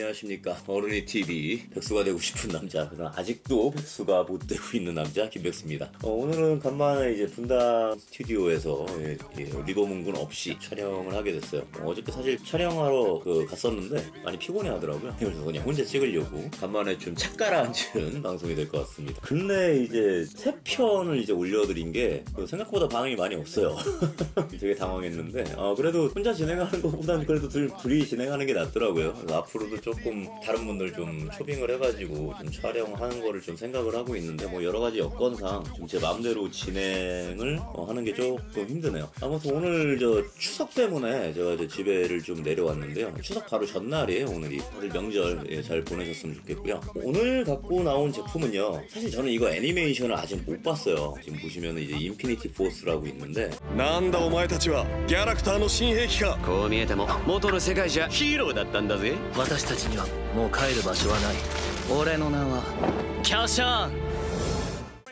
안녕하십니까. 어른이TV 백수가 되고 싶은 남자, 그러나 아직도 백수가 못 되고 있는 남자 김백수입니다. 오늘은 간만에 이제 분당 스튜디오에서 리버문군 없이 촬영을 하게 됐어요. 어저께 사실 촬영하러 갔었는데 많이 피곤해 하더라고요. 그래서 그냥 혼자 찍으려고 간만에 좀 착가라앉은 방송이 될 것 같습니다. 근래 이제 3편을 이제 올려드린 게 생각보다 반응이 많이 없어요. 되게 당황했는데 그래도 혼자 진행하는 것보다는 그래도 둘이 진행하는 게 낫더라고요. 그래서 앞으로도 조금 다른 분들 좀 초빙을 해가지고 좀 촬영하는 거를 좀 생각을 하고 있는데, 뭐 여러 가지 여건상 좀 제 마음대로 진행을 하는 게 조금 힘드네요. 아무튼 오늘 추석 때문에 제가 이제 집에를 좀 내려왔는데요. 추석 바로 전날이에요, 오늘이. 다들 명절 잘 보내셨으면 좋겠고요. 오늘 갖고 나온 제품은요, 사실 저는 이거 애니메이션을 아직 못 봤어요. 지금 보시면 이제 인피니티 포스라고 있는데, なんだお前たちはギャラクターの新兵器か。こう見えても元の世界じゃヒーローだったんだぜ。私たちにはもう帰る場所はない。俺の名はキャシャーン。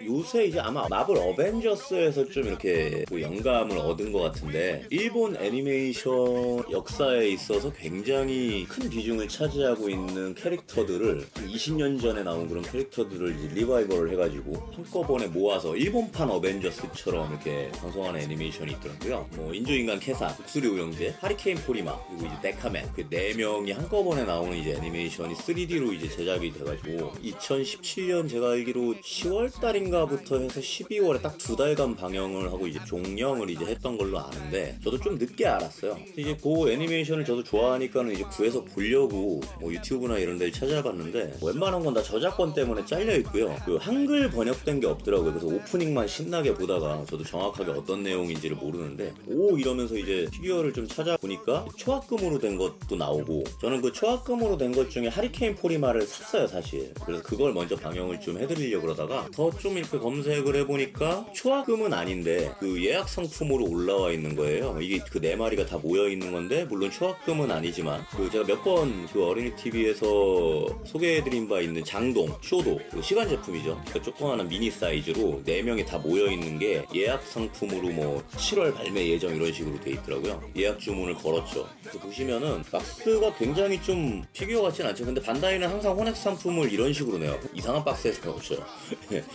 요새 이제 아마 마블 어벤져스에서 좀 이렇게 영감을 얻은 것 같은데, 일본 애니메이션 역사에 있어서 굉장히 큰 비중을 차지하고 있는 캐릭터들을 20년 전에 나온 그런 캐릭터들을 이제 리바이벌을 해가지고 한꺼번에 모아서 일본판 어벤져스처럼 이렇게 방송하는 애니메이션이 있더라고요. 뭐 인조인간 캐사, 독수리 우영재, 하리케인 포리마, 그리고 이제 데카맨, 그 4명이 한꺼번에 나오는 이제 애니메이션이 3D로 이제 제작이 돼가지고 2017년 제가 알기로 10월달인가 부터 해서 12월에 딱 2달간 방영을 하고 이제 종영을 이제 했던 걸로 아는데, 저도 좀 늦게 알았어요. 이제 그 애니메이션을 저도 좋아하니까는 이제 구해서 보려고 뭐 유튜브나 이런 데를 찾아봤는데, 웬만한 건 다 저작권 때문에 잘려 있고요. 한글 번역된 게 없더라고요. 그래서 오프닝만 신나게 보다가 저도 정확하게 어떤 내용인지를 모르는데, 이러면서 이제 피규어를 좀 찾아보니까 초합금으로 된 것도 나오고, 저는 그 초합금으로 된 것 중에 하리케인 포리마를 샀어요, 사실. 그래서 그걸 먼저 방영을 좀 해드리려고 그러다가 더 좀 이렇게 검색을 해보니까 초합금은 아닌데 그 예약 상품으로 올라와 있는 거예요. 이게 그 4마리가 다 모여 있는 건데, 물론 초합금은 아니지만 제가 몇 번 어린이TV에서 소개해드린 바 있는 장동, 쇼도 시간 제품이죠. 그 조그마한 미니 사이즈로 4명이 다 모여 있는 게 예약 상품으로 뭐 7월 발매 예정 이런 식으로 돼 있더라고요. 예약 주문을 걸었죠. 그래서 보시면은 박스가 굉장히 좀 피규어 같진 않죠. 근데 반다이는 항상 혼액 상품을 이런 식으로 내요. 이상한 박스에서 나오죠.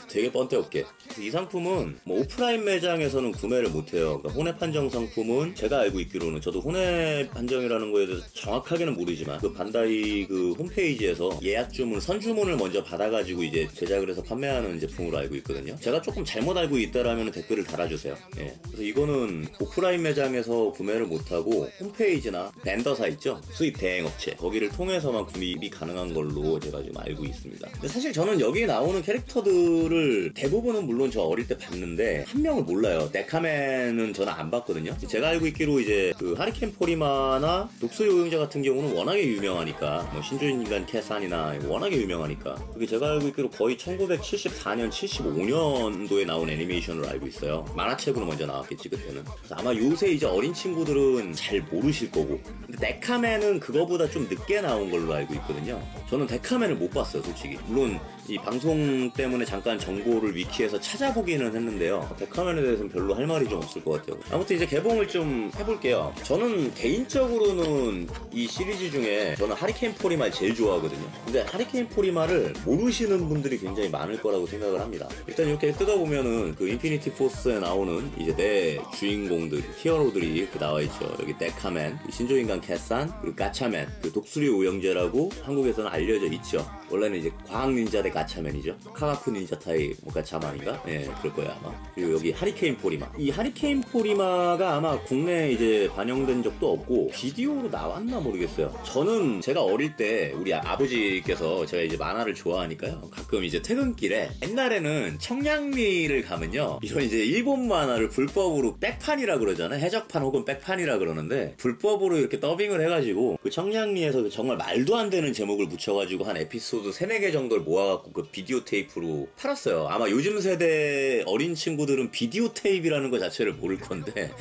되게 뻔데 없게. 이 상품은 뭐 오프라인 매장에서는 구매를 못해요. 그러니까 혼합 한정 상품은 제가 알고 있기로는, 저도 혼합 한정이라는 거에 대해서 정확하게는 모르지만 그 반다이 그 홈페이지에서 예약 주문, 선주문을 먼저 받아가지고 이제 제작을 해서 판매하는 제품으로 알고 있거든요. 제가 조금 잘못 알고 있다라면 댓글을 달아주세요. 그래서 이거는 오프라인 매장에서 구매를 못하고 홈페이지나 벤더사 있죠? 수입 대행업체, 거기를 통해서만 구입이 가능한 걸로 제가 지금 알고 있습니다. 근데 사실 저는 여기 나오는 캐릭터들을 대부분은 물론 저 어릴 때 봤는데 한 명을 몰라요. 데카맨은 저는 안 봤거든요. 제가 알고 있기로 이제 그 하리케인 포리마나 독수리 우영재 같은 경우는 워낙에 유명하니까, 뭐 신조인간 캐산이나 워낙에 유명하니까, 그게 제가 알고 있기로 거의 1974년, 75년도에 나온 애니메이션으로 알고 있어요. 만화책으로 먼저 나왔겠지 그때는. 그래서 아마 요새 이제 어린 친구들은 잘 모르실 거고, 근데 데카맨은 그거보다 좀 늦게 나온 걸로 알고 있거든요. 저는 데카맨을 못 봤어요, 솔직히. 물론 이 방송 때문에 잠깐 정보를 위키에서 찾아보기는 했는데요, 데카맨에 대해서는 별로 할 말이 좀 없을 것 같아요. 아무튼 이제 개봉을 좀 해볼게요. 저는 개인적으로는 이 시리즈 중에 저는 하리케인 포리마를 제일 좋아하거든요. 근데 하리케인 포리마를 모르시는 분들이 굉장히 많을 거라고 생각을 합니다. 일단 이렇게 뜯어보면은 그 인피니티 포스에 나오는 이제 내 주인공들, 히어로들이 이렇게 나와있죠. 여기 데카맨, 신조인간 캐산, 그리고 가차맨, 그 독수리 우영재라고 한국에서는 알려져 있죠. 원래는 이제 과학 닌자 대 가차맨이죠. 카가쿠 닌자 타이 뭐 가차만인가? 그럴 거야 아마. 그리고 여기 하리케인 포리마. 이 하리케인 포리마가 아마 국내에 이제 반영된 적도 없고 비디오로 나왔나 모르겠어요. 저는 제가 어릴 때 우리 아버지께서, 제가 이제 만화를 좋아하니까요, 가끔 이제 퇴근길에, 옛날에는 청량리를 가면요, 이런 이제 일본 만화를 불법으로 백판이라 그러잖아요. 해적판 혹은 백판이라 그러는데, 불법으로 이렇게 더빙을 해가지고 그 청량리에서 정말 말도 안 되는 제목을 붙여가지고 한 에피소드 3-4개 정도를 모아갖고 해갖고 그 비디오 테이프로 팔았어요. 아마 요즘 세대 어린 친구들은 비디오 테이프라는 것 자체를 모를 건데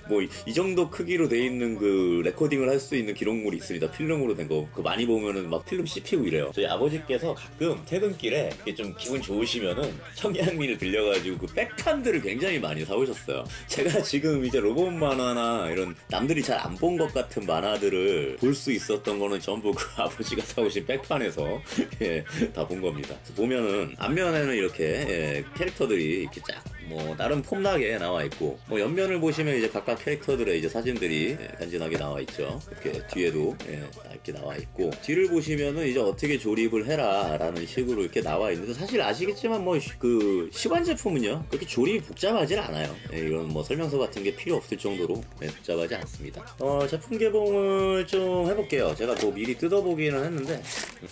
뭐 이 정도 크기로 돼 있는 그 레코딩을 할 수 있는 기록물이 있습니다. 필름으로 된 거. 그 많이 보면은 막 필름 씹히고 이래요. 저희 아버지께서 가끔 퇴근길에 좀 기분 좋으시면은 청량리를 들려가지고 그 백판들을 굉장히 많이 사오셨어요. 제가 지금 이제 로봇 만화나 이런 남들이 잘 안 본 것 같은 만화들을 볼 수 있었던 거는 전부 그 아버지가 사오신 백판에서 예, 다 본 겁니다. 보면은 앞면에는 이렇게 예, 캐릭터들이 이렇게 쫙 뭐 나름 폼나게 나와 있고 뭐 옆면을 보시면 이제 각각 캐릭터들의 이제 사진들이 예, 간지나게 나와 있죠. 이렇게 뒤에도 예, 다 이렇게 나와 있고 뒤를 보시면은 이제 어떻게 조립을 해라 라는 식으로 이렇게 나와 있는데 사실 아시겠지만 뭐 그 시관 제품은요 그렇게 조립이 복잡하진 않아요. 예, 이런 뭐 설명서 같은 게 필요 없을 정도로 예, 복잡하지 않습니다. 제품 개봉을 좀 해볼게요. 제가 뭐 미리 뜯어보기는 했는데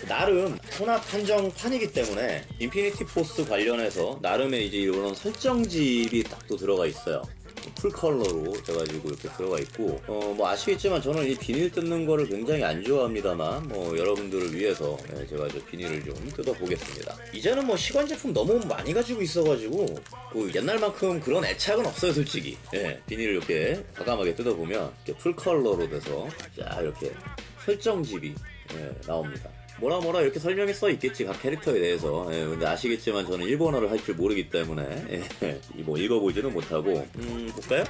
나름 혼합 한정판이기 때문에 인피니티 포스 관련해서 나름의 이제 이런 설정집이 딱 또 들어가 있어요. 풀 컬러로 돼가지고 이렇게 들어가 있고 뭐 아시겠지만 저는 이 비닐 뜯는 거를 굉장히 안 좋아합니다만 뭐 여러분들을 위해서 예, 제가 저 비닐을 좀 뜯어 보겠습니다. 이제는 뭐 시관 제품 너무 많이 가지고 있어가지고 뭐 옛날만큼 그런 애착은 없어요 솔직히. 예, 비닐을 이렇게 과감하게 뜯어 보면 이렇게 풀 컬러로 돼서 자 이렇게 설정집이 예, 나옵니다. 뭐라 이렇게 설명이 써 있겠지 각 캐릭터에 대해서. 예, 근데 아시겠지만 저는 일본어를 할 줄 모르기 때문에 예, 뭐 읽어보지는 못하고 볼까요?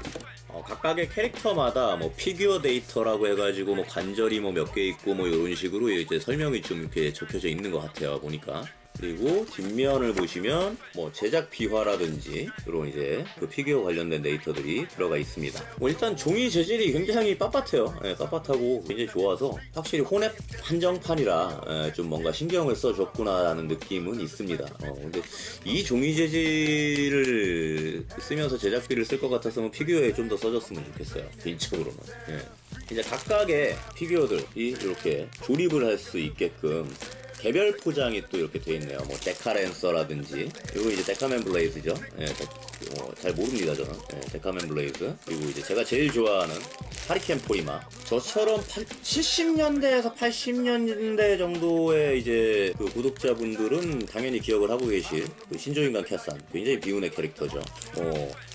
각각의 캐릭터마다 뭐 피규어 데이터라고 해가지고 뭐 관절이 뭐 몇 개 있고 뭐 이런 식으로 이제 설명이 좀 이렇게 적혀져 있는 것 같아요 보니까. 그리고 뒷면을 보시면 뭐 제작 비화라든지 이런 이제 그 피규어 관련된 데이터들이 들어가 있습니다. 뭐 일단 종이 재질이 굉장히 빳빳해요. 예, 빳빳하고 굉장히 좋아서 확실히 혼합 한정판이라 예, 좀 뭔가 신경을 써줬구나라는 느낌은 있습니다. 근데 이 종이 재질을 쓰면서 제작비를 쓸 것 같아서 피규어에 좀 더 써줬으면 좋겠어요. 개인적으로는. 예. 이제 각각의 피규어들이 이렇게 조립을 할 수 있게끔 개별 포장이 또 이렇게 돼 있네요. 뭐 데카랜서라든지 그리고 이제 데카맨 블레이즈죠. 예, 잘 모릅니다 저는. 예, 데카맨 블레이즈 그리고 이제 제가 제일 좋아하는 하리켄 포리마. 저처럼 70년대에서 80년대 정도의 이제 그 구독자분들은 당연히 기억을 하고 계실 그 신조인간 캐산. 굉장히 비운의 캐릭터죠.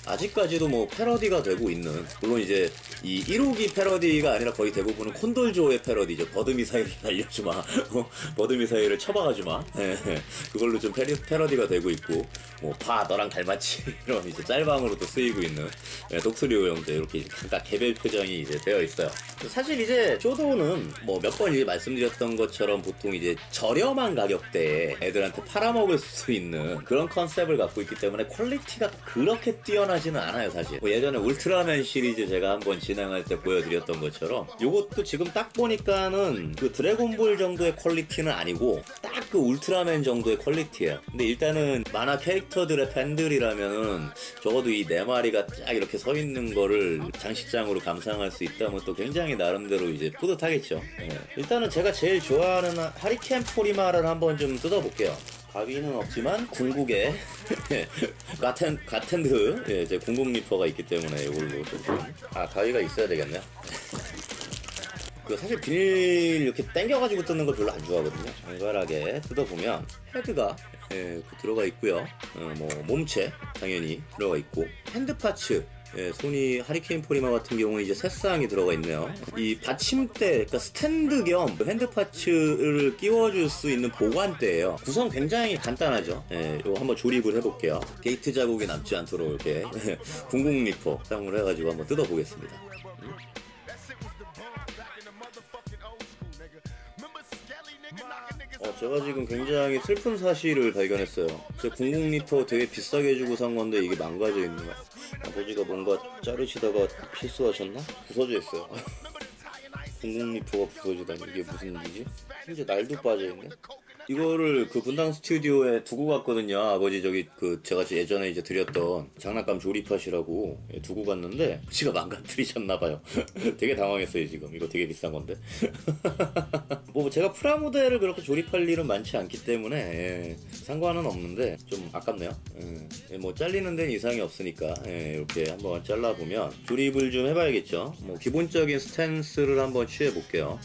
아직까지도 뭐 패러디가 되고 있는, 물론 이제 이 1호기 패러디가 아니라 거의 대부분은 콘돌조의 패러디죠. 버드미사일을 날려주마, 버드미사일을 쳐박아주마. 그걸로 좀 패러디가 되고 있고, 뭐 봐 너랑 닮았지 이런 이제 짤방으로도 쓰이고 있는 독수리 형제 이렇게 각각 개별 표정이 이제 되어 있어요. 사실 이제 쪼도는 뭐 몇 번 이제 말씀드렸던 것처럼 보통 이제 저렴한 가격대에 애들한테 팔아먹을 수 있는 그런 컨셉을 갖고 있기 때문에 퀄리티가 그렇게 뛰어나지는 않아요 사실. 뭐 예전에 울트라맨 시리즈 제가 한번 진행할 때 보여드렸던 것처럼 요것도 지금 딱 보니까는 그 드래곤볼 정도의 퀄리티는 아니고 딱 그 울트라맨 정도의 퀄리티예요. 근데 일단은 만화 캐릭터들의 팬들이라면은 적어도 이 4마리가 쫙 이렇게 서 있는 거를 장식장으로 감상할 수 있다면 또 굉장히 나름대로 이제 뿌듯하겠죠. 일단은 제가 제일 좋아하는 하리켄 포리마를 한번 좀 뜯어볼게요. 가위는 없지만 궁극의 가텐드 제 궁극 리퍼가 있기 때문에 이걸로 좀 가위가 있어야 되겠네요. 사실 비닐 이렇게 당겨가지고 뜯는 거 별로 안 좋아하거든요. 정갈하게 뜯어보면 헤드가 들어가 있고요. 뭐 몸체 당연히 들어가 있고, 핸드 파츠 소니 하리케인 포리마 같은 경우는 이제 새쌍이 들어가 있네요. 이 받침대, 그러니까 스탠드 겸 핸드 파츠를 끼워줄 수 있는 보관대예요. 구성 굉장히 간단하죠. 이거 한번 조립을 해볼게요. 게이트 자국이 남지 않도록 이렇게 궁극 리퍼 사용을 해가지고 한번 뜯어보겠습니다. 제가 지금 굉장히 슬픈 사실을 발견했어요. 제 궁극 리퍼 되게 비싸게 주고 산 건데 이게 망가져 있는 거야. 아버지가 뭔가 자르시다가 실수하셨나? 부서져 있어요. 궁극 리퍼가 부서지다니, 이게 무슨 일이지? 심지어 날도 빠져있네? 이거를 그 분당 스튜디오에 두고 갔거든요. 아버지 제가 예전에 이제 드렸던 장난감 조립하시라고 두고 갔는데 아버지가 망가뜨리셨나봐요. 되게 당황했어요 지금. 이거 되게 비싼 건데. 뭐 제가 프라모델을 그렇게 조립할 일은 많지 않기 때문에 상관은 없는데 좀 아깝네요. 뭐 잘리는 데는 이상이 없으니까 이렇게 한번 잘라보면 조립을 좀 해봐야겠죠. 뭐 기본적인 스탠스를 한번 취해볼게요.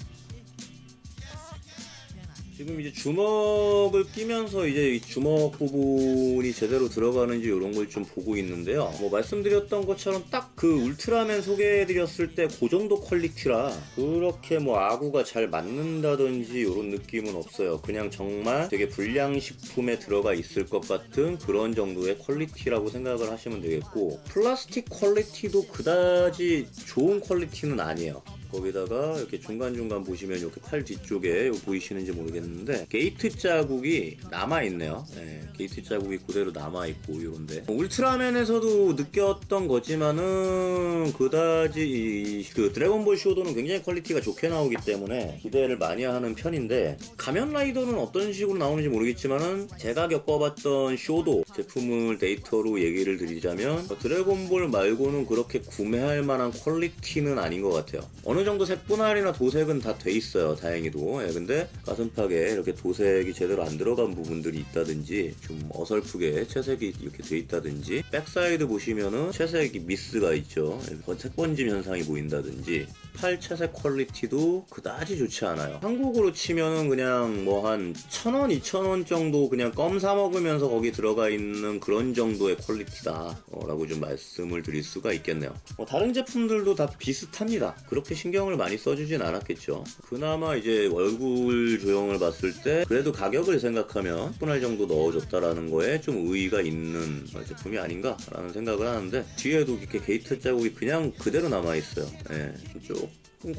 지금 이제 주먹을 끼면서 이제 이 주먹 부분이 제대로 들어가는지 이런 걸 좀 보고 있는데요. 뭐 말씀드렸던 것처럼 딱 그 울트라맨 소개해드렸을 때 그 정도 퀄리티라 그렇게 뭐 아구가 잘 맞는다든지 이런 느낌은 없어요. 그냥 정말 되게 불량식품에 들어가 있을 것 같은 그런 정도의 퀄리티라고 생각을 하시면 되겠고, 플라스틱 퀄리티도 그다지 좋은 퀄리티는 아니에요. 거기다가 이렇게 중간중간 보시면 이렇게 팔 뒤쪽에 보이시는지 모르겠는데 게이트 자국이 남아있네요. 네, 게이트 자국이 그대로 남아있고 이런데 울트라맨에서도 느꼈던 거지만은 그다지 그 드래곤볼 쇼도는 굉장히 퀄리티가 좋게 나오기 때문에 기대를 많이 하는 편인데, 가면 라이더는 어떤 식으로 나오는지 모르겠지만은 제가 겪어봤던 쇼도 제품을 데이터로 얘기를 드리자면 드래곤볼 말고는 그렇게 구매할 만한 퀄리티는 아닌 것 같아요. 어느 정도 색분할이나 도색은 다 돼 있어요, 다행히도. 예, 근데 가슴팍에 이렇게 도색이 제대로 안 들어간 부분들이 있다든지 좀 어설프게 채색이 이렇게 돼 있다든지, 백사이드 보시면은 채색이 미스가 있죠. 색번짐 현상이 보인다든지, 팔 채색 퀄리티도 그다지 좋지 않아요. 한국으로 치면은 그냥 뭐 한 1,000원, 2,000원 정도 그냥 껌 사 먹으면서 거기 들어가 있는 그런 정도의 퀄리티다 라고 좀 말씀을 드릴 수가 있겠네요. 다른 제품들도 다 비슷합니다. 그렇게 신경을 많이 써주진 않았겠죠. 그나마 이제 얼굴 조형을 봤을 때 그래도 가격을 생각하면 분할 정도 넣어줬다라는 거에 좀 의의가 있는 제품이 아닌가라는 생각을 하는데, 뒤에도 이렇게 게이트 자국이 그냥 그대로 남아있어요. 예, 조금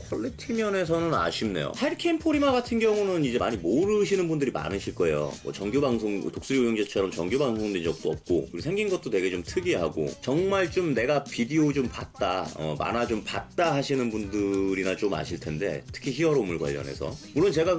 퀄리티 면에서는 아쉽네요. 하리케인 포리마 같은 경우는 이제 많이 모르시는 분들이 많으실 거예요. 뭐 정규방송, 독수리 우영제처럼 정규방송된 적도 없고, 그리고 생긴 것도 되게 좀 특이하고, 정말 좀 내가 비디오 좀 봤다, 만화 좀 봤다 하시는 분들이나 좀 아실 텐데, 특히 히어로물 관련해서. 물론 제가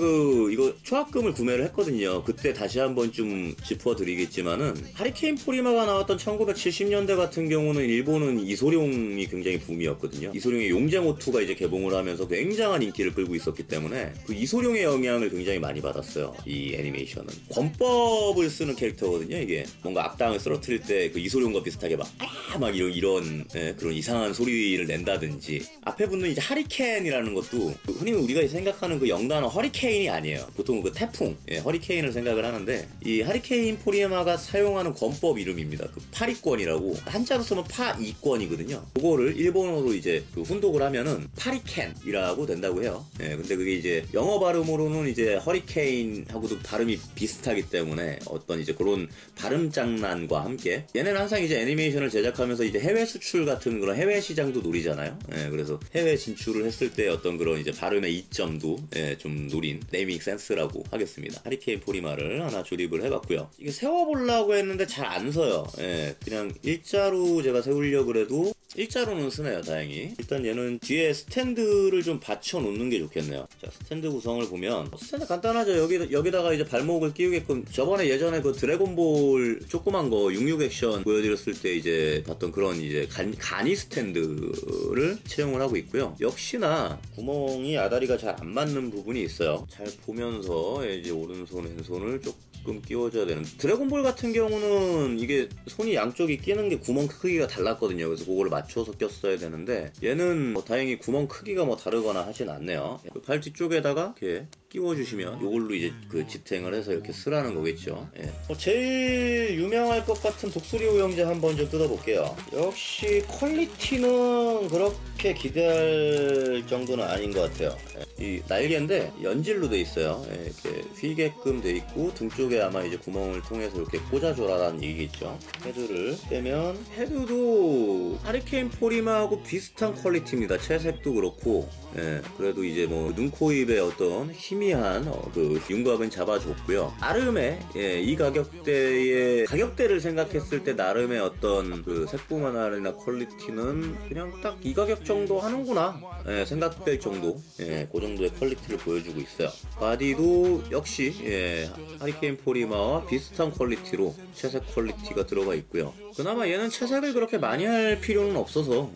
이거 초합금을 구매를 했거든요. 그때 다시 한번 좀 짚어드리겠지만은, 하리케인 포리마가 나왔던 1970년대 같은 경우는 일본은 이소룡이 굉장히 붐이었거든요. 이소룡의 용쟁오투가 이제 개봉을 하면서 굉장한 인기를 끌고 있었기 때문에 그 이소룡의 영향을 굉장히 많이 받았어요, 이 애니메이션은. 권법을 쓰는 캐릭터거든요. 이게 뭔가 악당을 쓰러뜨릴 때 그 이소룡과 비슷하게 막 이런 예, 그런 이상한 소리를 낸다든지, 앞에 붙는 이제 하리케인이라는 것도 흔히 우리가 생각하는 그 영단어 허리케인이 아니에요. 보통 그 태풍, 예, 허리케인을 생각을 하는데, 이 하리케인 포리마가 사용하는 권법 이름입니다. 그 파리권이라고, 한자로 쓰면 파이권이거든요. 그거를 일본어로 이제 그 훈독을 하면은 파리켄이라고 된다고 해요. 예, 근데 그게 이제 영어 발음으로는 이제 허리케인하고도 발음이 비슷하기 때문에 어떤 이제 그런 발음 장난과 함께, 얘네는 항상 이제 애니메이션을 제작하면서 이제 해외 수출 같은 그런 해외 시장도 노리잖아요. 예, 그래서 해외 진출을 했을 때 어떤 그런 이제 발음의 이점도 예, 좀 노린 네이밍 센스라고 하겠습니다. 하리케인 포리마를 하나 조립을 해봤고요. 이게 세워보려고 했는데 잘 안 서요. 예, 그냥 일자로 제가 세우려고 그래도 일자로는 쓰네요, 다행히. 일단 얘는 뒤에 스탠드를 좀 받쳐 놓는 게 좋겠네요. 자, 스탠드 구성을 보면 스탠드 간단하죠. 여기다가 이제 발목을 끼우게끔, 저번에 예전에 그 드래곤볼 조그만 거 66 액션 보여드렸을 때 이제 봤던 그런 이제 간이 스탠드를 채용을 하고 있고요. 역시나 구멍이 아다리가 잘 안 맞는 부분이 있어요. 잘 보면서 이제 오른손 왼손을 조금 끼워줘야 되는. 드래곤볼 같은 경우는 이게 손이 양쪽이 끼는 게 구멍 크기가 달랐거든요. 그래서 그거를 맞춰서 꼈어야 되는데, 얘는 다행히 구멍 크기가 다르거나 하진 않네요. 팔 뒤쪽에다가 이렇게 끼워주시면 이걸로 이제 그 지탱을 해서 이렇게 쓰라는 거겠죠. 예. 제일 유명할 것 같은 독수리 우영제 한번 좀 뜯어볼게요. 역시 퀄리티는 그렇게 기대할 정도는 아닌 것 같아요. 예. 이 날개인데 연질로 돼 있어요. 예. 이렇게 휘게끔 돼 있고, 등 쪽에 아마 이제 구멍을 통해서 이렇게 꽂아줘라라는 얘기겠죠. 헤드를 빼면 헤드도 하리케인 포리마하고 비슷한 퀄리티입니다. 채색도 그렇고. 예, 그래도 이제 눈, 코, 입의 어떤 희미한 그 윤곽은 잡아줬고요. 나름의 이 가격대를 생각했을 때 나름의 어떤 그 색분할이나 퀄리티는 그냥 딱 이 가격 정도 하는구나 생각될 정도, 그 정도의 퀄리티를 보여주고 있어요. 바디도 역시 하리케인 포리마와 비슷한 퀄리티로 채색 퀄리티가 들어가 있고요. 그나마 얘는 채색을 그렇게 많이 할 필요는 없어서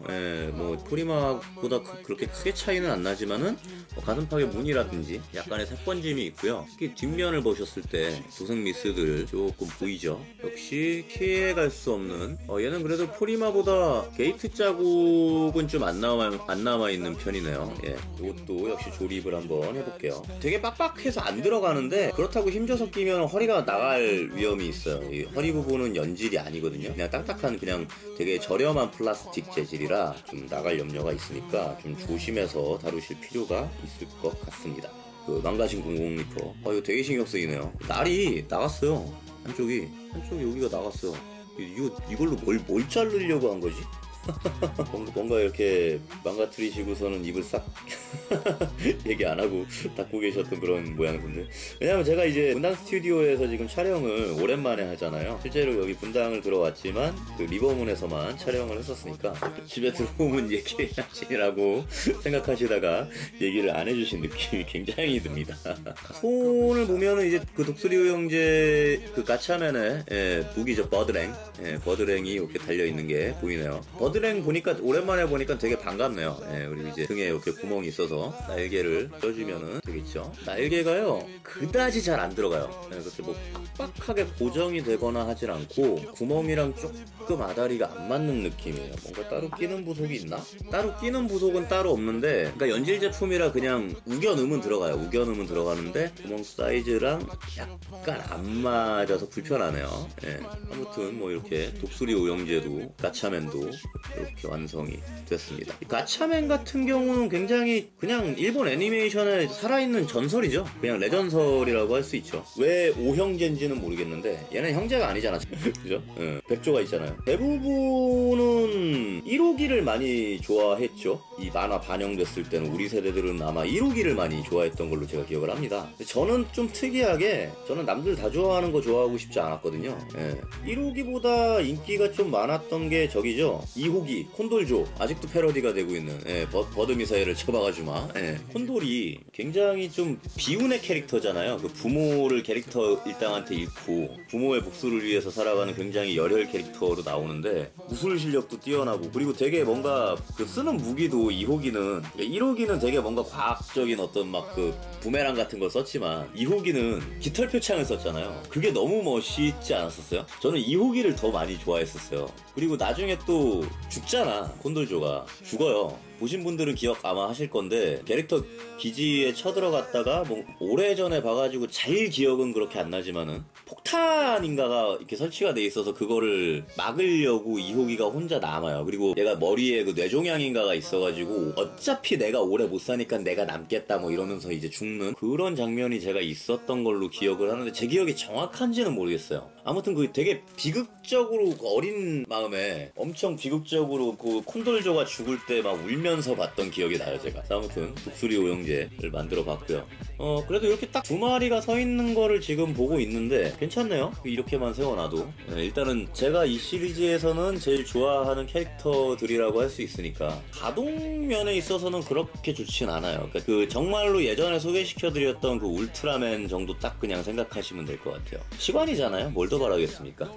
포리마보다 그렇게 크게 차이는 안 나지만은 가슴팍의 무늬라든지 약간 약간의 색번짐이 있고요. 특히 뒷면을 보셨을 때 도색 미스들 조금 보이죠. 역시 피해갈 수 없는 얘는 그래도 포리마보다 게이트 자국은 좀 안 남아있는 편이네요. 예, 이것도 역시 조립을 한번 해볼게요. 되게 빡빡해서 안 들어가는데 그렇다고 힘줘서 끼면 허리가 나갈 위험이 있어요. 이 허리 부분은 연질이 아니거든요. 그냥 딱딱한 그냥 되게 저렴한 플라스틱 재질이라 좀 나갈 염려가 있으니까 좀 조심해서 다루실 필요가 있을 것 같습니다. 그 망가진 00리터 이거 되게 신경 쓰이네요. 날이 나갔어요. 한쪽이 여기가 나갔어요. 이걸로 뭘 자르려고 한 거지? 뭔가 이렇게 망가뜨리시고서는 입을 싹 얘기 안 하고 닫고 계셨던 그런 모양인데, 왜냐면 제가 이제 분당 스튜디오에서 지금 촬영을 오랜만에 하잖아요. 실제로 여기 분당을 들어왔지만 그 리버문에서만 촬영을 했었으니까 집에 들어오면 얘기하시라고 생각하시다가 얘기를 안 해주신 느낌이 굉장히 듭니다. 손을 보면은 이제 그 독수리 형제 그 가차맨의 무기죠. 버드랭이 이렇게 달려있는 게 보이네요. 버드랭 보니까 오랜만에 보니까 되게 반갑네요. 그리고 이제 등에 이렇게 구멍이 있어서 날개를 껴주면은 되겠죠. 날개가요 그다지 잘 안 들어가요. 그렇게 뭐 빡빡하게 고정이 되거나 하진 않고 구멍이랑 조금 아다리가 안 맞는 느낌이에요. 뭔가 따로 끼는 부속이 있나? 따로 끼는 부속은 따로 없는데, 그러니까 연질 제품이라 그냥 우겨 넣으면 들어가요. 우겨 넣으면 들어가는데 구멍 사이즈랑 약간 안 맞아서 불편하네요. 아무튼 뭐 이렇게 독수리 오형제도 가차맨도 이렇게 완성이 됐습니다. 이 가차맨 같은 경우는 굉장히 그냥 일본 애니메이션의 살아있는 전설이죠. 그냥 레전설이라고 할 수 있죠. 왜 오형제인지는 모르겠는데 얘는 형제가 아니잖아. 그죠? 백조가 있잖아요. 대부분은 1호기를 많이 좋아했죠. 이 만화 반영됐을 때는 우리 세대들은 아마 1호기를 많이 좋아했던 걸로 제가 기억을 합니다. 저는 좀 특이하게 저는 남들 다 좋아하는 거 좋아하고 싶지 않았거든요. 1호기보다 인기가 좀 많았던 게 저기죠. 2호기 콘돌조, 아직도 패러디가 되고 있는 버드 미사일을 쳐박아주마. 콘돌이 굉장히 좀 비운의 캐릭터잖아요. 그 부모를 캐릭터 일당한테 잃고 부모의 복수를 위해서 살아가는 굉장히 열혈 캐릭터로 나오는데 무술 실력도 뛰어나고, 그리고 되게 뭔가 그 쓰는 무기도 2호기는 1호기는 되게 뭔가 과학적인 어떤 막 그 부메랑 같은 걸 썼지만 2호기는 깃털 표창을 썼잖아요. 그게 너무 멋있지 않았었어요? 저는 2호기를 더 많이 좋아했었어요. 그리고 나중에 또 죽잖아. 콘돌조가 죽어요. 보신 분들은 기억 아마 하실 건데, 캐릭터 기지에 쳐들어갔다가 뭐 오래전에 봐가지고 잘 기억은 그렇게 안 나지만은 폭탄인가가 이렇게 설치가 돼 있어서 그거를 막으려고 2호기가 혼자 남아요. 그리고 얘가 머리에 그 뇌종양인가가 있어가지고 어차피 내가 오래 못 사니까 내가 남겠다 뭐 이러면서 이제 죽는 그런 장면이 제가 있었던 걸로 기억을 하는데, 제 기억이 정확한지는 모르겠어요. 아무튼 그 되게 비극적으로 어린 마음에 엄청 비극적으로 그 콘돌조가 죽을 때 막 울면서 봤던 기억이 나요, 제가. 아무튼 독수리 오형제를 만들어 봤고요. 그래도 이렇게 딱 두 마리가 서 있는 거를 지금 보고 있는데 괜찮네요. 이렇게만 세워놔도. 일단은 제가 이 시리즈에서는 제일 좋아하는 캐릭터들이라고 할 수 있으니까 가동면에 있어서는 그렇게 좋진 않아요. 그러니까 그 정말로 예전에 소개시켜드렸던 그 울트라맨 정도 딱 그냥 생각하시면 될 것 같아요. 시관이잖아요. 뭘 더 바라겠습니까?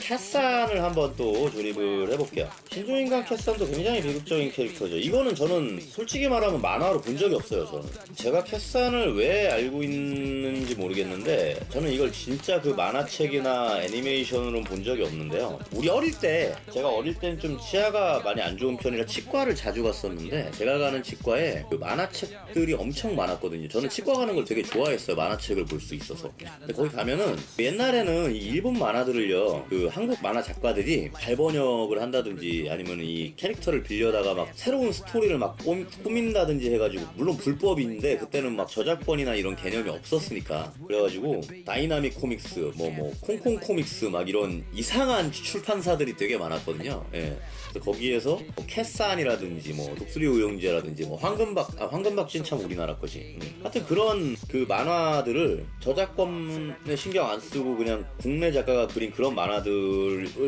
캐산을 한번 또 조립을 해볼게요. 신조인간 캐산도 굉장히 비극적인 캐릭터죠. 이거는 저는 솔직히 말하면 만화로 본 적이 없어요. 저는 제가 캐산을 왜 알고 있는지 모르겠는데, 저는 이걸 진짜 그 만화책이나 애니메이션으로는 본 적이 없는데요. 우리 어릴 때, 제가 어릴 때는 좀 치아가 많이 안 좋은 편이라 치과를 자주 갔었는데, 제가 가는 치과에 그 만화책들이 엄청 많았거든요. 저는 치과 가는 걸 되게 좋아했어요. 만화책을 볼 수 있어서. 근데 거기 가면은 옛날에는 이 일본 만화들을요, 그 한국 만화 작가들이 발번역을 한다든지 아니면 이 캐릭터를 빌려다가 막 새로운 스토리를 막 꾸민다든지 해가지고, 물론 불법인데 그때는 막 저작권이나 이런 개념이 없었으니까, 그래가지고 다이나믹 코믹스, 뭐 콩콩 코믹스 막 이런 이상한 출판사들이 되게 많았거든요. 그래서 거기에서 뭐 캐산이라든지 뭐 독수리 오형제라든지 뭐 황금박쥐는 참 우리나라 거지. 하여튼 그런 그 만화들을 저작권에 신경 안 쓰고 그냥 국내 작가가 그린 그런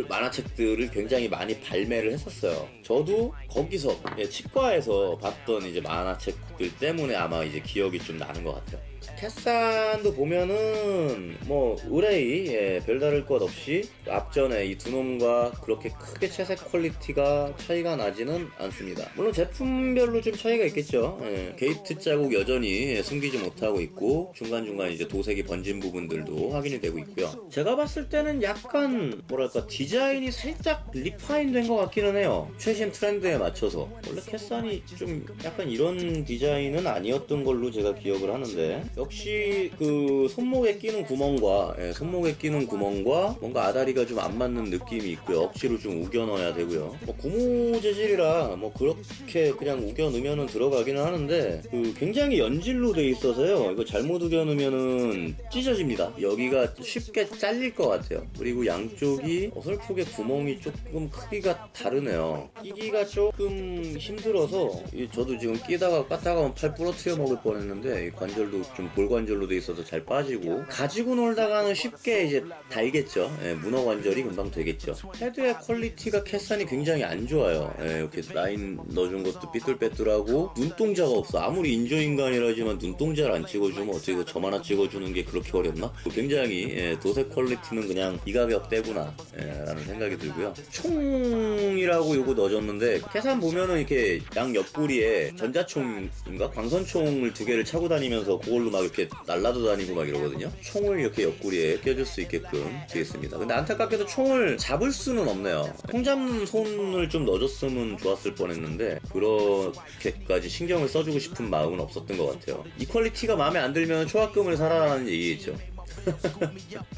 만화책들을 굉장히 많이 발매를 했었어요. 저도 거기서 치과에서 봤던 이제 만화책들 때문에 아마 이제 기억이 좀 나는 것 같아요. 캐산도 보면은 뭐 의뢰이 별다를 것 없이 앞전에 이 두 놈과 그렇게 크게 채색 퀄리티가 차이가 나지는 않습니다. 물론 제품별로 좀 차이가 있겠죠. 게이트 자국 여전히 숨기지 못하고 있고 중간중간 이제 도색이 번진 부분들도 확인이 되고 있고요. 제가 봤을 때는 약간 뭐랄까 디자인이 살짝 리파인 된 것 같기는 해요. 최신 트렌드에 맞춰서. 원래 캐산이 좀 약간 이런 디자인은 아니었던 걸로 제가 기억을 하는데, 역시 그 손목에 끼는 구멍과 뭔가 아다리가 좀 안 맞는 느낌이 있고요. 억지로 좀 우겨 넣어야 되고요. 뭐 고무 재질이라 뭐 그렇게 그냥 우겨 넣으면은 들어가기는 하는데 그 굉장히 연질로 돼 있어서요. 이거 잘못 우겨 넣으면은 찢어집니다. 여기가 쉽게 잘릴 것 같아요. 그리고 양쪽이 어설프게 구멍이 조금 크기가 다르네요. 끼기가 조금 힘들어서 저도 지금 끼다가 깠다가 팔 부러뜨려 먹을 뻔했는데, 이 관절도 좀 볼관절로 돼 있어서 잘 빠지고, 가지고 놀다가는 쉽게 이제 달겠죠. 문어 관절이 금방 되겠죠. 헤드의 퀄리티가 캐산이 굉장히 안 좋아요. 이렇게 라인 넣어준 것도 삐뚤빼뚤하고 눈동자가 없어. 아무리 인조인간이라지만 눈동자를 안 찍어주면 어떻게 점 하나 찍어주는 게 그렇게 어렵나? 굉장히 도색 퀄리티는 그냥 이 가격대구나 라는 생각이 들고요. 총이라고 이거 넣어줬는데, 캐산 보면은 이렇게 양 옆구리에 전자총인가 광선총을 2개를 차고 다니면서 그걸로 막 이렇게 날라도 다니고 막 이러거든요. 총을 이렇게 옆구리에 껴줄 수 있게끔 되어 있습니다. 근데 안타깝게도 총을 잡을 수는 없네요. 총 잡는 손을 좀 넣어줬으면 좋았을 뻔했는데 그렇게까지 신경을 써주고 싶은 마음은 없었던 것 같아요. 이 퀄리티가 마음에 안 들면 초합금을 사라라는 얘기겠죠.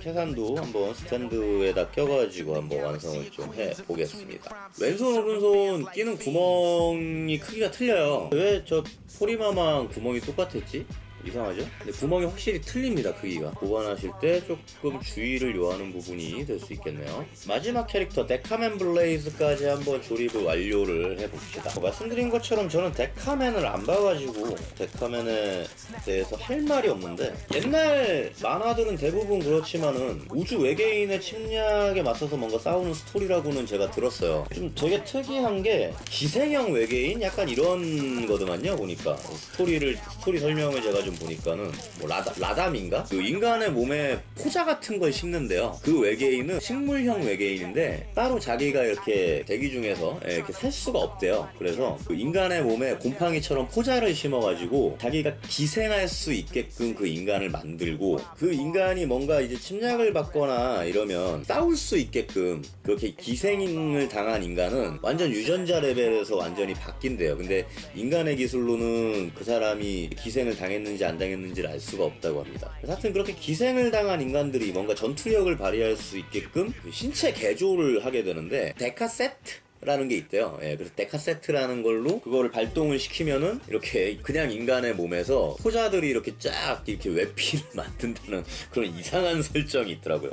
캐산도 한번 스탠드에다 껴가지고 한번 완성을 좀 해보겠습니다. 왼손 오른손 끼는 구멍이 크기가 틀려요. 왜 저 포리마망 구멍이 똑같았지? 이상하죠? 근데 구멍이 확실히 틀립니다. 크기가. 보관하실 때 조금 주의를 요하는 부분이 될 수 있겠네요. 마지막 캐릭터 데카맨 블레이즈까지 한번 조립을 완료를 해봅시다. 말씀드린 것처럼 저는 데카맨을 안 봐가지고 데카맨에 대해서 할 말이 없는데, 옛날 만화들은 대부분 그렇지만은 우주 외계인의 침략에 맞서서 뭔가 싸우는 스토리라고는 제가 들었어요. 좀 되게 특이한 게 기생형 외계인? 약간 이런 거더만요. 보니까 스토리 설명을 제가 좀 보니까는 뭐 라담인가? 그 인간의 몸에 포자 같은 걸 심는데요. 그 외계인은 식물형 외계인인데 따로 자기가 이렇게 대기 중에서 이렇게 살 수가 없대요. 그래서 그 인간의 몸에 곰팡이처럼 포자를 심어가지고 자기가 기생할 수 있게끔 그 인간을 만들고, 그 인간이 뭔가 이제 침략을 받거나 이러면 싸울 수 있게끔 그렇게 기생을 당한 인간은 완전 유전자 레벨에서 완전히 바뀐대요. 근데 인간의 기술로는 그 사람이 기생을 당했는지 안 당했는지를 알 수가 없다고 합니다. 하여튼 그렇게 기생을 당한 인간들이 뭔가 전투력을 발휘할 수 있게끔 신체 개조를 하게 되는데, 데카 세트 라는 게 있대요. 그래서 데카세트라는 걸로 그거를 발동을 시키면은 이렇게 그냥 인간의 몸에서 포자들이 이렇게 쫙 이렇게 외피를 만든다는 그런 이상한 설정이 있더라고요.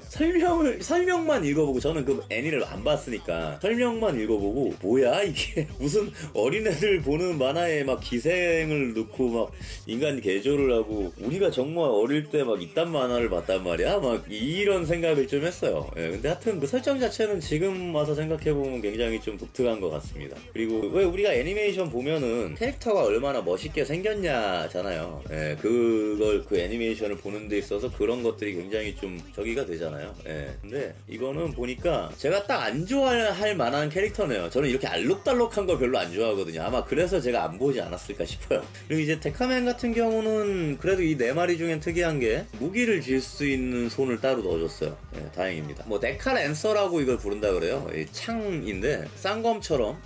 설명만 읽어보고, 저는 그 애니를 안 봤으니까 설명만 읽어보고 뭐야 이게 무슨 어린애들 보는 만화에 막 기생을 넣고 막 인간 개조를 하고, 우리가 정말 어릴 때 막 이딴 만화를 봤단 말이야? 막 이런 생각을 좀 했어요. 근데 하여튼 그 설정 자체는 지금 와서 생각해보면 굉장히 좀 독특한 것 같습니다. 그리고 왜 우리가 애니메이션 보면은 캐릭터가 얼마나 멋있게 생겼냐잖아요. 그걸 그 애니메이션을 보는 데 있어서 그런 것들이 굉장히 좀 저기가 되잖아요. 근데 이거는 보니까 제가 딱 안 좋아할 만한 캐릭터네요. 저는 이렇게 알록달록한 걸 별로 안 좋아하거든요. 아마 그래서 제가 안 보지 않았을까 싶어요. 그리고 이제 데카맨 같은 경우는 그래도 이 4마리 중엔 특이한 게 무기를 쥘 수 있는 손을 따로 넣어줬어요. 다행입니다. 뭐 데카랜서라고 이걸 부른다 그래요. 이 창인데 쌍검처럼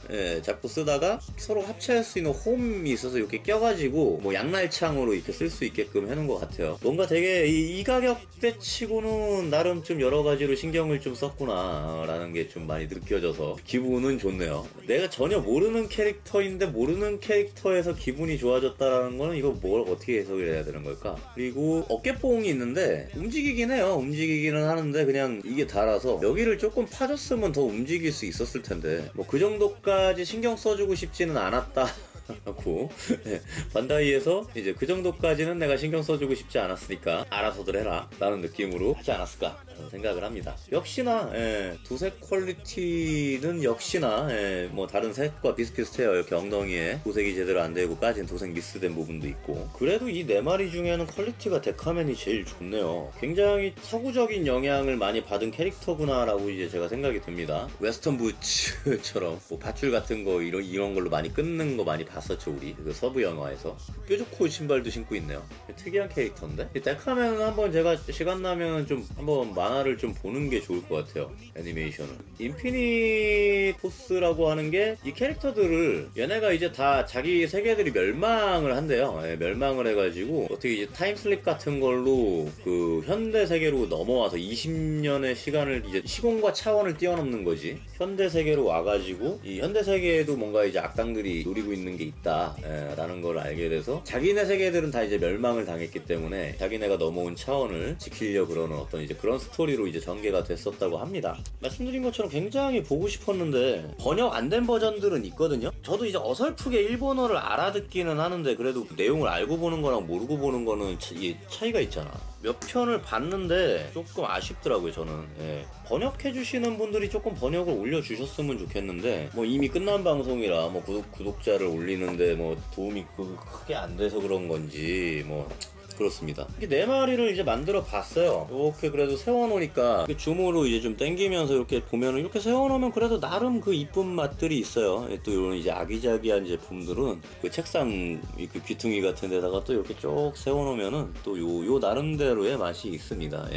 자꾸 쓰다가 서로 합체할 수 있는 홈이 있어서 이렇게 껴가지고 뭐 양날창으로 이렇게 쓸 수 있게끔 해놓은 것 같아요. 뭔가 되게 이 가격대 치고는 나름 좀 여러 가지로 신경을 좀 썼구나 라는 게 좀 많이 느껴져서 기분은 좋네요. 내가 전혀 모르는 캐릭터인데 모르는 캐릭터에서 기분이 좋아졌다라는 거는 이거 뭘 어떻게 해석을 해야 되는 걸까? 그리고 어깨뽕이 있는데 움직이긴 해요. 움직이기는 하는데 그냥 이게 달아서 여기를 조금 파줬으면 더 움직일 수 있었을 텐데 뭐 그 정도까지 신경 써주고 싶지는 않았다 하고 예, 반다이에서 이제 그 정도까지는 내가 신경 써주고 싶지 않았으니까 알아서들 해라 라는 느낌으로 하지 않았을까 생각을 합니다. 역시나 두색 퀄리티는 역시나 뭐 다른 색과 비슷비슷해요. 이렇게 엉덩이에 도색이 제대로 안 되고 까진 도색 미스된 부분도 있고, 그래도 이 네 마리 중에는 퀄리티가 데카맨이 제일 좋네요. 굉장히 서구적인 영향을 많이 받은 캐릭터구나 라고 이제 제가 생각이 듭니다. 웨스턴 부츠처럼 뭐 밧줄 같은 거 이런 걸로 많이 끊는 거 많이 봤었죠, 우리 그 서부 영화에서. 뾰족코 신발도 신고 있네요. 특이한 캐릭터인데 데카맨은 한번 제가 시간 나면 좀 한번 만화를 좀 보는 게 좋을 것 같아요. 애니메이션은 인피니포스라고 하는 게 이 캐릭터들을 얘네가 이제 다 자기 세계들이 멸망을 한대요. 멸망을 해가지고 어떻게 이제 타임슬립 같은 걸로 그 현대 세계로 넘어와서 20년의 시간을 이제 시공과 차원을 뛰어넘는 거지. 현대 세계로 와가지고 이 현대 세계에도 뭔가 이제 악당들이 노리고 있는 게 있다 라는 걸 알게 돼서 자기네 세계들은 다 이제 멸망을 당했기 때문에 자기네가 넘어온 차원을 지키려 그러는 어떤 이제 그런 스토리로 이제 전개가 됐었다고 합니다. 말씀드린 것처럼 굉장히 보고 싶었는데 번역 안 된 버전들은 있거든요. 저도 이제 어설프게 일본어를 알아듣기는 하는데 그래도 내용을 알고 보는 거랑 모르고 보는 거는 차이가 있잖아. 몇 편을 봤는데 조금 아쉽더라고요, 저는. 번역해주시는 분들이 조금 번역을 올려주셨으면 좋겠는데, 뭐 이미 끝난 방송이라 뭐 구독자를 올리는데 뭐 도움이 크게 안 돼서 그런 건지, 뭐. 그렇습니다. 이렇게 네 마리를 이제 만들어 봤어요. 이렇게 그래도 세워놓으니까 줌으로 이제 좀 당기면서 이렇게 보면은 이렇게 세워놓으면 그래도 나름 그 이쁜 맛들이 있어요. 또 이런 이제 아기자기한 제품들은 그 책상 그 귀퉁이 같은 데다가 또 이렇게 쭉 세워놓으면은 또 요 나름대로의 맛이 있습니다.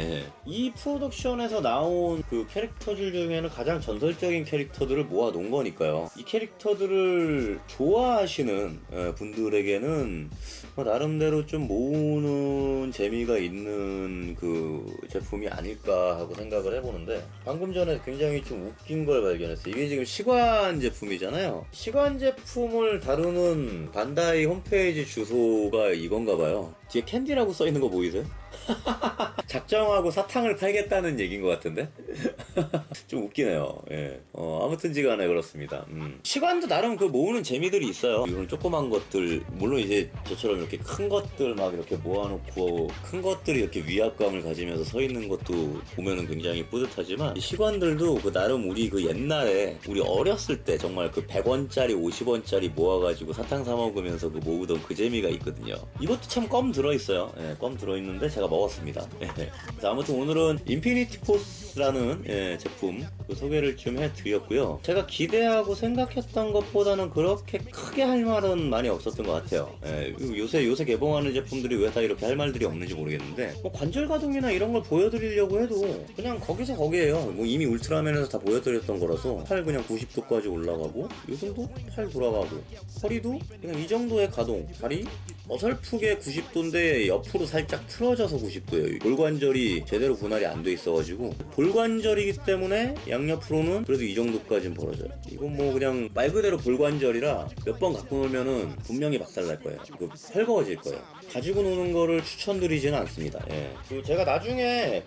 이 프로덕션에서 나온 그 캐릭터들 중에는 가장 전설적인 캐릭터들을 모아놓은 거니까요. 이 캐릭터들을 좋아하시는 분들에게는 나름대로 좀 모으는 재미가 있는 그 제품이 아닐까 하고 생각을 해보는데, 방금 전에 굉장히 좀 웃긴 걸 발견했어요. 이게 지금 시관 제품이잖아요. 시관 제품을 다루는 반다이 홈페이지 주소가 이건가 봐요. 뒤에 캔디라고 써있는 거 보이세요? 작정하고 사탕을 팔겠다는 얘기인 것 같은데? 좀 웃기네요. 아무튼지 간에 그렇습니다. 시간도 나름 그 모으는 재미들이 있어요. 이런 조그만 것들, 물론 이제 저처럼 이렇게 큰 것들 막 이렇게 모아놓고 큰 것들이 이렇게 위압감을 가지면서 서 있는 것도 보면은 굉장히 뿌듯하지만, 이 시관들도 그 나름 우리 그 옛날에 우리 어렸을 때 정말 그 100원짜리 50원짜리 모아가지고 사탕 사 먹으면서 그 모으던 그 재미가 있거든요. 이것도 참 껌 들어있어요. 껌 들어있는데 제가 먹었습니다. 그래서 아무튼 오늘은 인피니티 포스라는 제품 그 소개를 좀 해드렸고요. 제가 기대하고 생각했던 것보다는 그렇게 크게 할 말은 많이 없었던 것 같아요. 요새 개봉하는 제품들이 왜 다 이렇게 할 말들이 없는지 모르겠는데, 뭐 관절 가동이나 이런 걸 보여드리려고 해도 그냥 거기서 거기에요. 뭐 이미 울트라맨에서 다 보여드렸던 거라서 팔 그냥 90도까지 올라가고, 요 정도 팔 돌아가고, 허리도 그냥 이 정도의 가동, 다리 어설프게 90도인데 옆으로 살짝 틀어져서 90도예요. 볼관절이 제대로 분할이 안 돼 있어가지고, 볼관절이기 때문에 양옆으로는 그래도 이 정도까지는 벌어져요. 이건 뭐 그냥 말 그대로 볼관절이라 몇 번 갖고 놀면은 분명히 박살날 거예요. 헐거워질 거예요. 가지고 노는 거를 추천드리지는 않습니다. 그리고 제가 나중에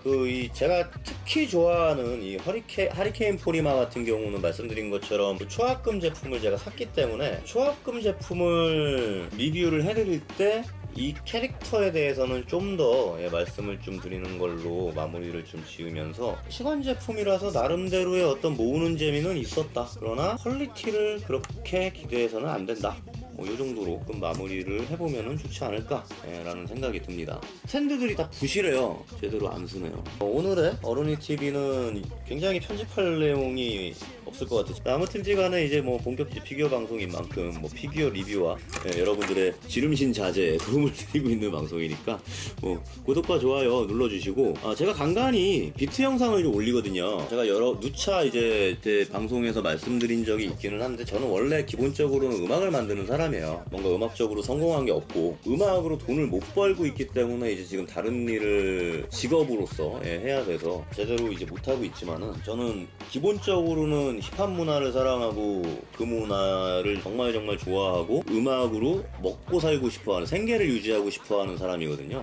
제가 특히 좋아하는 이 하리케인 포리마 같은 경우는 말씀드린 것처럼 초합금 제품을 제가 샀기 때문에 초합금 제품을 리뷰를 해드릴 때 이 캐릭터에 대해서는 좀 더 말씀을 좀 드리는 걸로 마무리를 좀 지으면서, 시간 제품이라서 나름대로의 어떤 모으는 재미는 있었다. 그러나 퀄리티를 그렇게 기대해서는 안 된다. 이 정도로 마무리를 해보면 좋지 않을까 라는 생각이 듭니다. 스탠드들이 다 부실해요. 제대로 안 쓰네요. 오늘의 어른이TV는 굉장히 편집할 내용이 없을 것 같아요. 아무튼지 간에 이제 뭐 본격적 피규어 방송인 만큼 뭐 피규어 리뷰와 여러분들의 지름신 자제에 도움을 드리고 있는 방송이니까 뭐 구독과 좋아요 눌러주시고, 제가 간간히 비트 영상을 좀 올리거든요. 제가 누차 이제 제 방송에서 말씀드린 적이 있기는 한데, 저는 원래 기본적으로는 음악을 만드는 사람이에요. 뭔가 음악적으로 성공한 게 없고 음악으로 돈을 못 벌고 있기 때문에 이제 지금 다른 일을 직업으로서 해야 돼서 제대로 이제 못하고 있지만은, 저는 기본적으로는 힙합 문화를 사랑하고 그 문화를 정말 좋아하고 음악으로 먹고 살고 싶어하는, 생계를 유지하고 싶어하는 사람이거든요.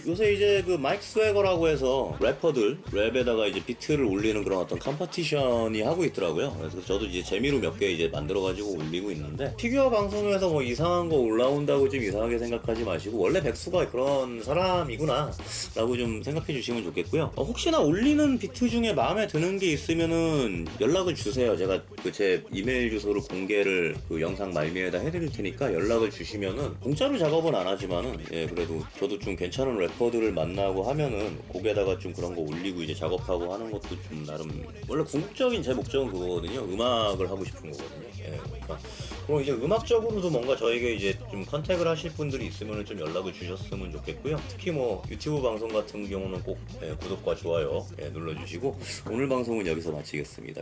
요새 이제 그 마이크 스웨거라고 해서 래퍼들 랩에다가 이제 비트를 올리는 그런 어떤 컴퍼티션이 하고 있더라고요. 그래서 저도 이제 재미로 몇 개 이제 만들어가지고 올리고 있는데, 피규어 방송에서 뭐 이상한 거 올라온다고 좀 이상하게 생각하지 마시고 원래 백수가 그런 사람이구나 라고 좀 생각해 주시면 좋겠고요. 혹시나 올리는 비트 중에 마음에 드는 게 있으면은 연락을 주세요. 제가 그 제 이메일 주소를 공개를 그 영상 말미에다 해드릴 테니까 연락을 주시면은, 공짜로 작업은 안 하지만은 예 그래도 저도 좀 괜찮은 래퍼들을 만나고 하면은 곡에다가 좀 그런 거 올리고 이제 작업하고 하는 것도 좀 나름, 원래 궁극적인 제 목적은 그거거든요. 음악을 하고 싶은 거거든요. 예, 그러니까 그럼 이제 음악적으로도 뭔가 저에게 이제 좀 컨택을 하실 분들이 있으면 좀 연락을 주셨으면 좋겠고요. 특히 뭐 유튜브 방송 같은 경우는 꼭 구독과 좋아요 눌러주시고, 오늘 방송은 여기서 마치겠습니다.